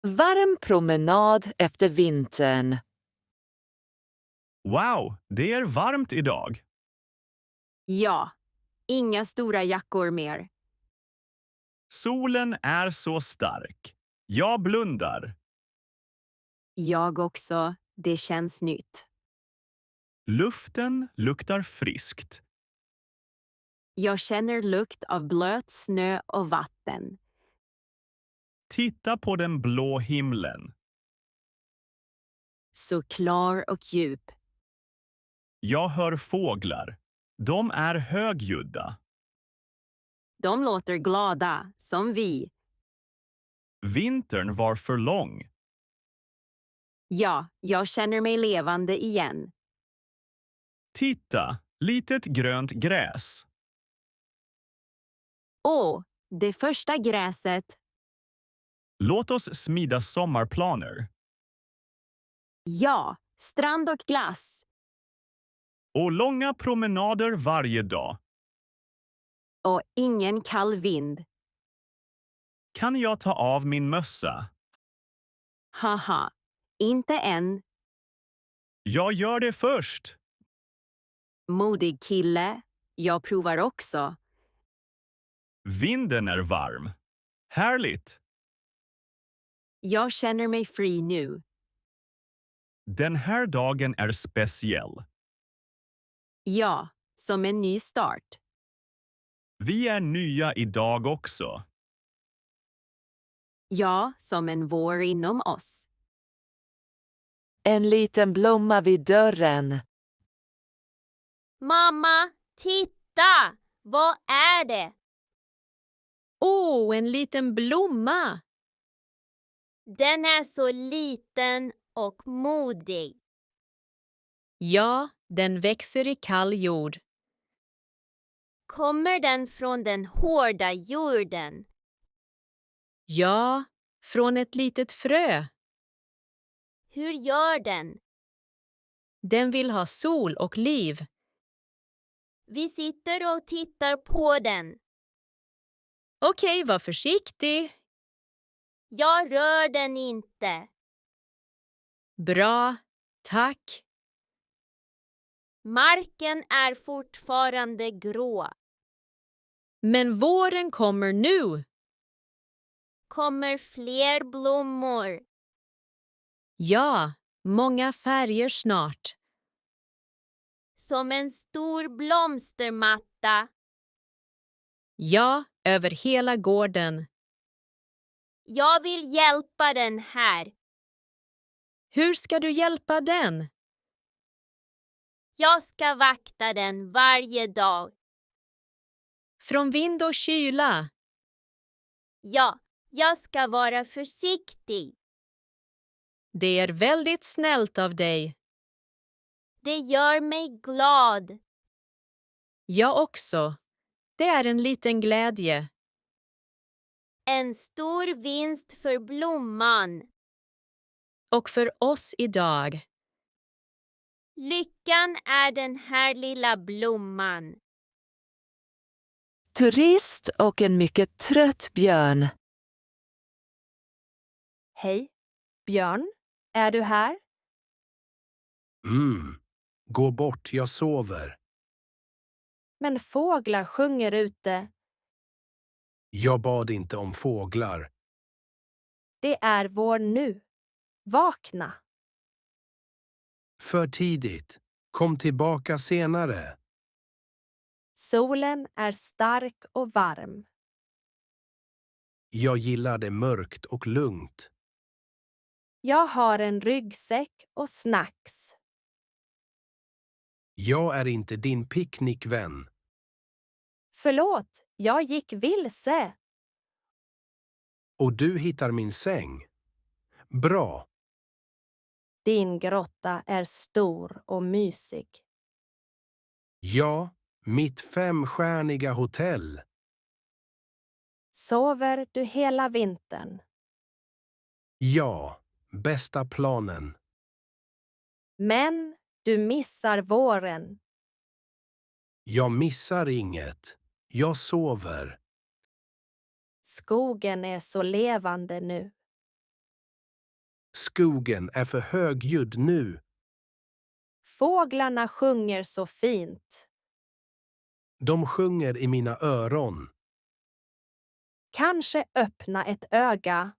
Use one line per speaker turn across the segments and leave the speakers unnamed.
Varm promenad efter vintern.
Wow, det är varmt idag.
Ja, inga stora jackor mer.
Solen är så stark. Jag blundar.
Jag också, det känns nytt.
Luften luktar friskt.
Jag känner lukt av blöt snö och vatten.
Titta på den blå himlen.
Så klar och djup.
Jag hör fåglar. De är högljudda.
De låter glada, som vi.
Vintern var för lång.
Ja, jag känner mig levande igen.
Titta, litet grönt gräs.
Åh, det första gräset.
Låt oss smida sommarplaner.
Ja, strand och glass.
Och långa promenader varje dag.
Och ingen kall vind.
Kan jag ta av min mössa?
Haha, inte än.
Jag gör det först.
Modig kille. Jag provar också.
Vinden är varm. Härligt.
Jag känner mig fri nu.
Den här dagen är speciell.
Ja, som en ny start.
Vi är nya idag också.
Ja, som en vår inom oss.
En liten blomma vid dörren.
Mamma, titta! Vad är det?
Åh, en liten blomma!
Den är så liten och modig.
Ja, den växer i kall jord.
Kommer den från den hårda jorden?
Ja, från ett litet frö.
Hur gör den?
Den vill ha sol och liv.
Vi sitter och tittar på den.
Okej, var försiktig.
Jag rör den inte.
Bra, tack.
Marken är fortfarande grå.
Men våren kommer nu.
Kommer fler blommor?
Ja, många färger snart.
Som en stor blomstermatta.
Ja, över hela gården.
Jag vill hjälpa den här.
Hur ska du hjälpa den?
Jag ska vakta den varje dag.
Från vind och kyla.
Ja, jag ska vara försiktig.
Det är väldigt snällt av dig.
Det gör mig glad.
Jag också. Det är en liten glädje.
En stor vinst för blomman.
Och för oss idag.
Lyckan är den här lilla blomman.
Turist och en mycket trött björn.
Hej, Björn, är du här?
Gå bort, jag sover.
Men fåglar sjunger ute.
Jag bad inte om fåglar.
Det är vår nu. Vakna.
För tidigt. Kom tillbaka senare.
Solen är stark och varm.
Jag gillar det mörkt och lugnt.
Jag har en ryggsäck och snacks.
Jag är inte din picknickvän.
Förlåt, jag gick vilse.
Och du hittar min säng. Bra.
Din grotta är stor och mysig.
Ja, mitt 5-stjärniga hotell.
Sover du hela vintern?
Ja, bästa planen.
Men du missar våren.
Jag missar inget. Jag sover.
Skogen är så levande nu.
skogen är för högljudd nu.
Fåglarna sjunger så fint.
De sjunger i mina öron.
Kanske öppna ett öga.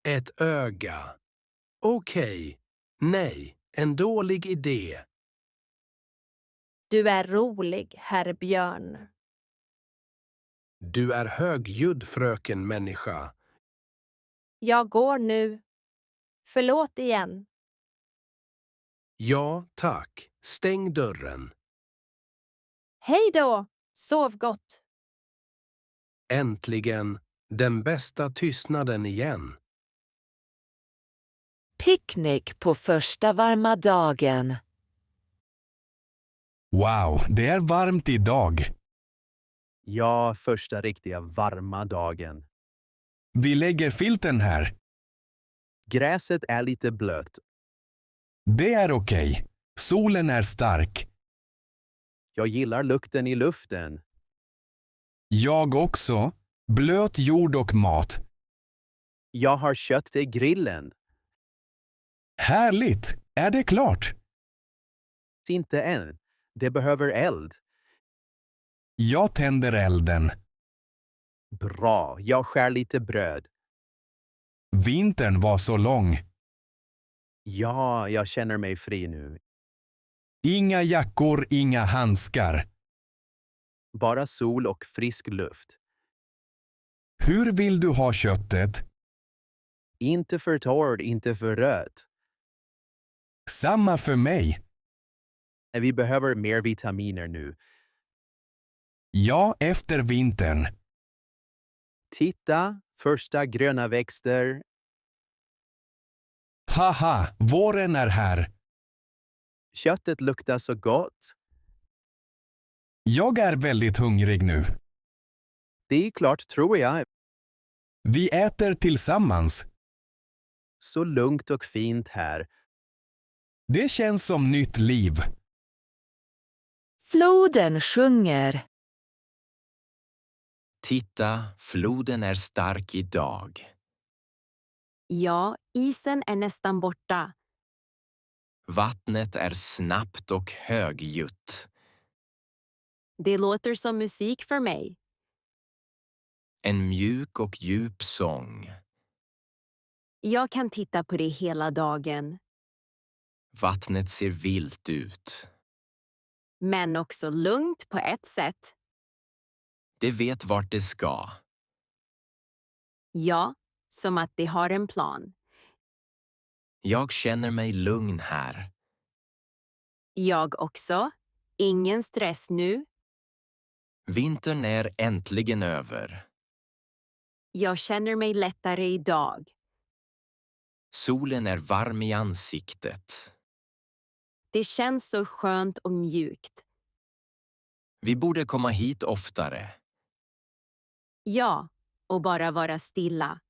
Ett öga. Okej. Nej, en dålig idé.
Du är rolig, herr björn.
Du är högljudd, fröken människa.
Jag går nu. Förlåt igen.
Ja, tack. Stäng dörren.
Hej då! Sov gott.
Äntligen, den bästa tystnaden igen.
Picknick på första varma dagen.
Wow, det är varmt idag.
Ja, första riktiga varma dagen.
Vi lägger filten här.
Gräset är lite blött.
Det är okej. Solen är stark.
Jag gillar lukten i luften.
Jag också. Blöt jord och mat.
Jag har kött till grillen.
Härligt! Är det klart?
Inte än. Det behöver eld.
Jag tänder elden.
Bra, jag skär lite bröd.
Vintern var så lång.
Ja, jag känner mig fri nu.
Inga jackor, inga handskar.
Bara sol och frisk luft.
Hur vill du ha köttet?
Inte för torrt, inte för rött.
Samma för mig.
Vi behöver mer vitaminer nu.
Ja, efter vintern.
Titta, första gröna växter.
Haha, våren är här.
Köttet luktar så gott.
Jag är väldigt hungrig nu.
Det är klart, tror jag.
Vi äter tillsammans.
Så lugnt och fint här.
Det känns som nytt liv.
Floden sjunger.
Titta, floden är stark idag.
Ja, isen är nästan borta.
Vattnet är snabbt och högljutt.
Det låter som musik för mig.
En mjuk och djup sång.
Jag kan titta på det hela dagen.
Vattnet ser vilt ut.
Men också lugnt på ett sätt.
Det vet vart det ska.
Ja, som att det har en plan.
Jag känner mig lugn här.
Jag också. Ingen stress nu.
Vintern är äntligen över.
Jag känner mig lättare idag.
Solen är varm i ansiktet.
Det känns så skönt och mjukt.
Vi borde komma hit oftare.
Ja, och bara vara stilla.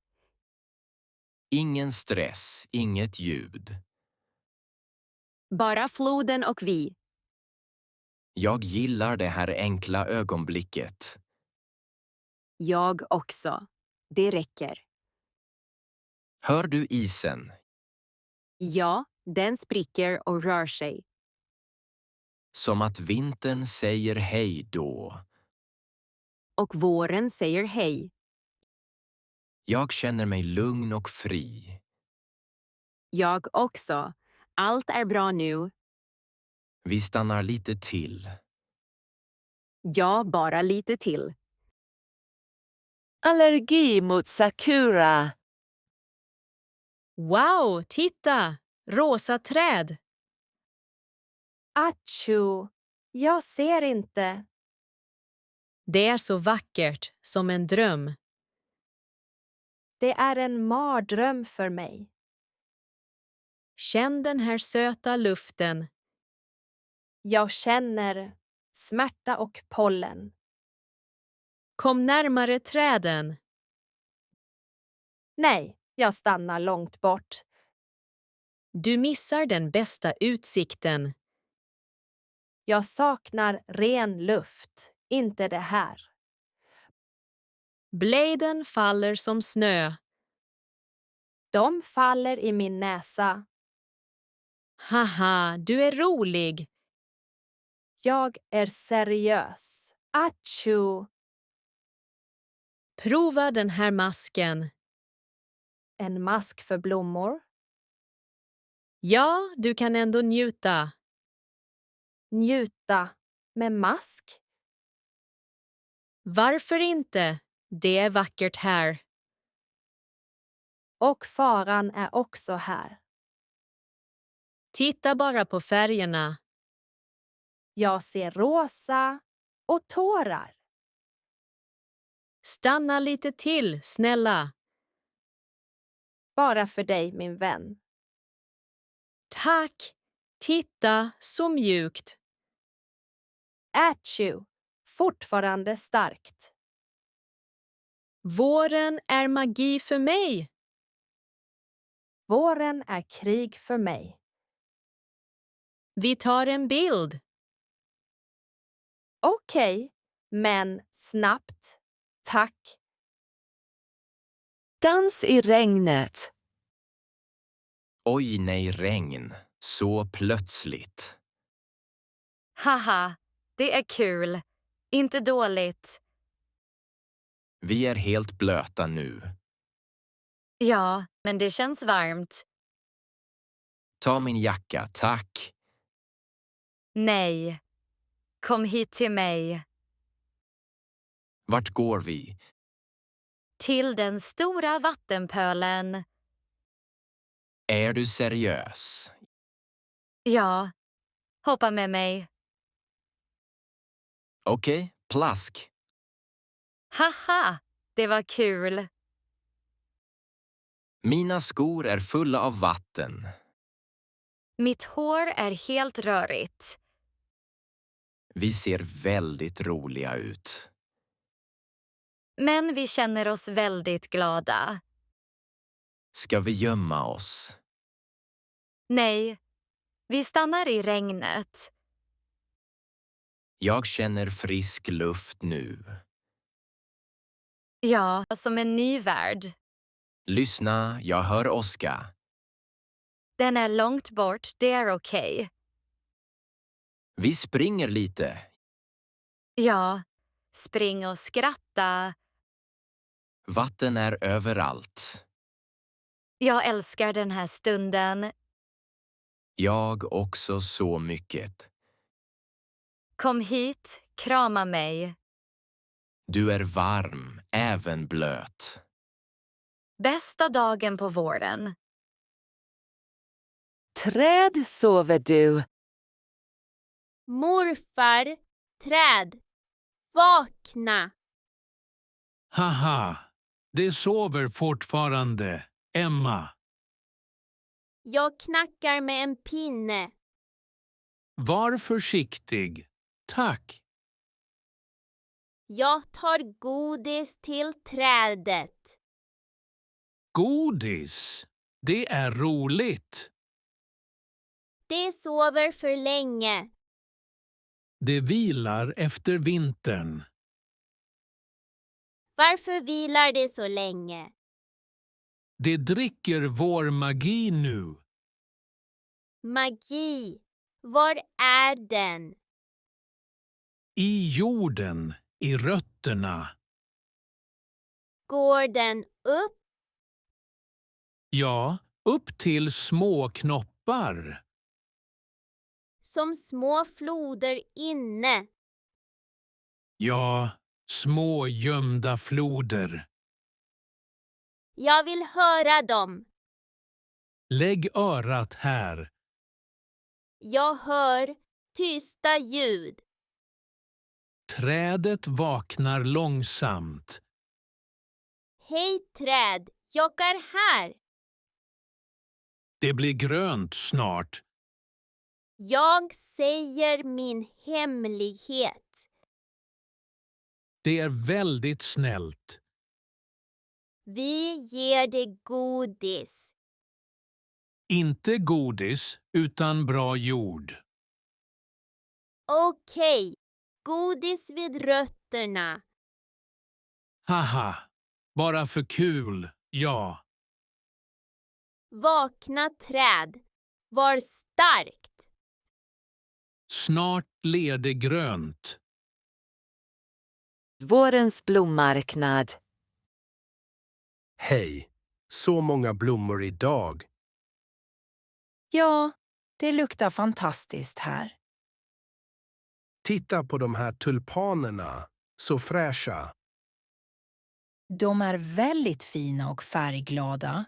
Ingen stress, inget ljud.
Bara floden och vi.
Jag gillar det här enkla ögonblicket.
Jag också. Det räcker.
Hör du isen?
Ja, den spricker och rör sig.
Som att vintern säger hej då.
Och våren säger hej.
Jag känner mig lugn och fri.
Jag också. Allt är bra nu.
Vi stannar lite till.
Ja, bara lite till.
Allergi mot sakura.
Wow, titta! Rosa träd.
Atschu! Jag ser inte.
Det är så vackert, som en dröm.
Det är en mardröm för mig.
Känn den här söta luften.
Jag känner smärta och pollen.
Kom närmare träden.
Nej, jag stannar långt bort.
Du missar den bästa utsikten.
Jag saknar ren luft, inte det här.
Bladen faller som snö.
De faller i min näsa.
Haha, du är rolig.
Jag är seriös. Achoo!
Prova den här masken.
En mask för blommor.
Ja, du kan ändå njuta.
Njuta. Med mask.
Varför inte? Det är vackert här.
Och faran är också här.
Titta bara på färgerna.
Jag ser rosa och tårar.
Stanna lite till, snälla.
Bara för dig, min vän.
Tack! Titta, så mjukt.
Achoo! Fortfarande starkt.
Våren är magi för mig.
Våren är krig för mig.
Vi tar en bild.
Okej, men snabbt. Tack.
Dans i regnet.
Oj nej, regn. Så plötsligt.
Haha, det är kul. Inte dåligt.
Vi är helt blöta nu.
Ja, men det känns varmt.
Ta min jacka, tack.
Nej. Kom hit till mig.
Vart går vi?
Till den stora vattenpölen.
Är du seriös?
Ja. Hoppa med mig.
Okej, plask.
Haha, det var kul.
Mina skor är fulla av vatten.
Mitt hår är helt rörigt.
Vi ser väldigt roliga ut.
Men vi känner oss väldigt glada.
Ska vi gömma oss?
Nej, vi stannar i regnet.
Jag känner frisk luft nu.
Ja, som en ny värld.
Lyssna, jag hör Oskar.
Den är långt bort, det är okej.
Vi springer lite.
Ja, spring och skratta.
Vatten är överallt.
Jag älskar den här stunden.
Jag också så mycket.
Kom hit, krama mig.
Du är varm, även blöt.
Bästa dagen på våren.
Träd sover du.
Morfar, träd, vakna.
Haha, det sover fortfarande, Emma.
Jag knackar med en pinne.
Var försiktig. Tack.
Jag tar godis till trädet.
Godis. Det är roligt.
Det sover för länge.
Det vilar efter vintern.
Varför vilar det så länge?
Det dricker vår magi nu.
Magi, var är den?
I jorden, i rötterna.
Går den upp?
Ja, upp till små knoppar.
Som små floder inne.
Ja, små gömda floder.
Jag vill höra dem.
Lägg örat här.
Jag hör tysta ljud.
Trädet vaknar långsamt.
Hej träd, jag är här.
Det blir grönt snart.
Jag säger min hemlighet.
Det är väldigt snällt.
Vi ger dig godis.
Inte godis, utan bra jord.
Okej, godis vid rötterna.
Haha, bara för kul, ja.
Vakna träd, var starkt.
Snart ler det grönt.
Vårens blommarknad.
Hej, så många blommor idag.
Ja, det luktar fantastiskt här.
Titta på de här tulpanerna, så fräscha.
De är väldigt fina och färgglada.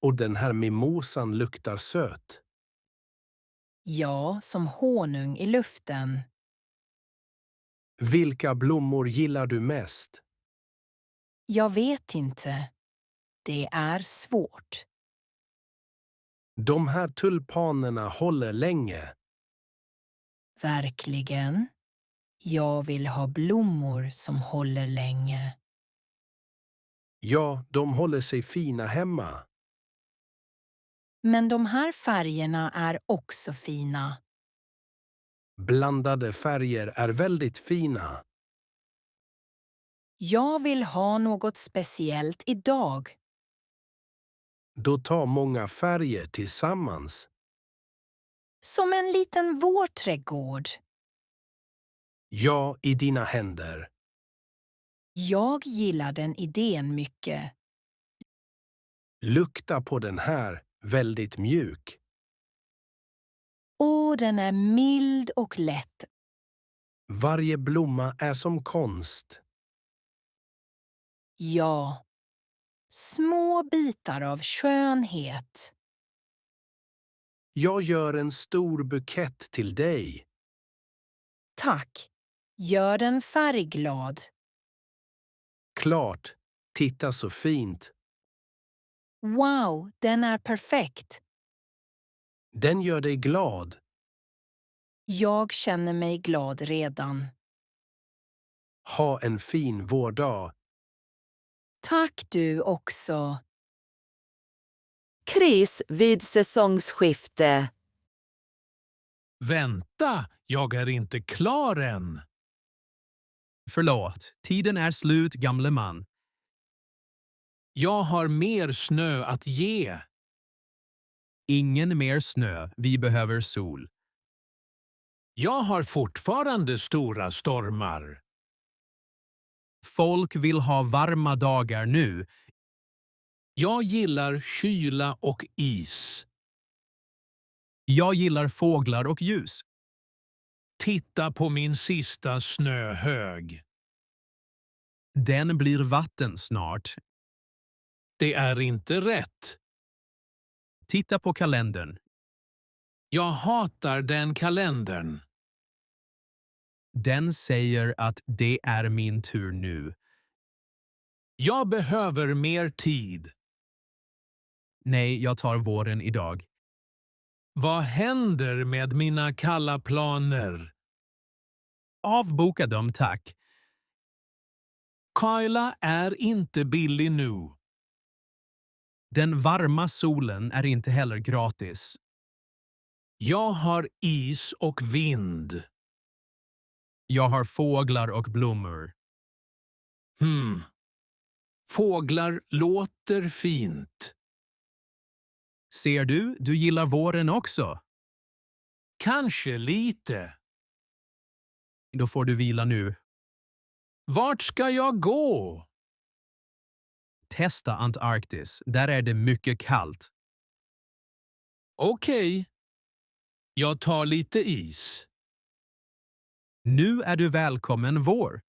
Och den här mimosan luktar söt.
Ja, som honung i luften.
Vilka blommor gillar du mest?
Jag vet inte. Det är svårt.
De här tulpanerna håller länge.
Verkligen. Jag vill ha blommor som håller länge.
Ja, de håller sig fina hemma.
Men de här färgerna är också fina.
Blandade färger är väldigt fina.
Jag vill ha något speciellt idag.
Då tar många färger tillsammans.
Som en liten vårträdgård.
Ja, i dina händer.
Jag gillar den idén mycket.
Lukta på den här, väldigt mjuk.
Och den är mild och lätt.
Varje blomma är som konst.
Ja. Små bitar av skönhet.
Jag gör en stor bukett till dig.
Tack. Gör den färgglad.
Klart, titta så fint.
Wow, den är perfekt.
Den gör dig glad.
Jag känner mig glad redan.
Ha en fin vårdag.
Tack du också.
Kris vid säsongsskifte.
Vänta, jag är inte klar än.
Förlåt, tiden är slut, gamle man.
Jag har mer snö att ge.
Ingen mer snö, vi behöver sol.
Jag har fortfarande stora stormar.
Folk vill ha varma dagar nu.
Jag gillar kyla och is.
Jag gillar fåglar och ljus.
Titta på min sista snöhög.
Den blir vatten snart.
Det är inte rätt.
Titta på kalendern.
Jag hatar den kalendern.
Den säger att det är min tur nu.
Jag behöver mer tid.
Nej, jag tar våren idag.
Vad händer med mina kalla planer?
Avboka dem, tack.
Kyla är inte billig nu.
Den varma solen är inte heller gratis.
Jag har is och vind.
Jag har fåglar och blommor.
Fåglar låter fint.
Ser du, du gillar våren också.
Kanske lite.
Då får du vila nu.
Vart ska jag gå?
Testa Antarktis, där är det mycket kallt.
Okej. Jag tar lite is.
Nu är du välkommen vår.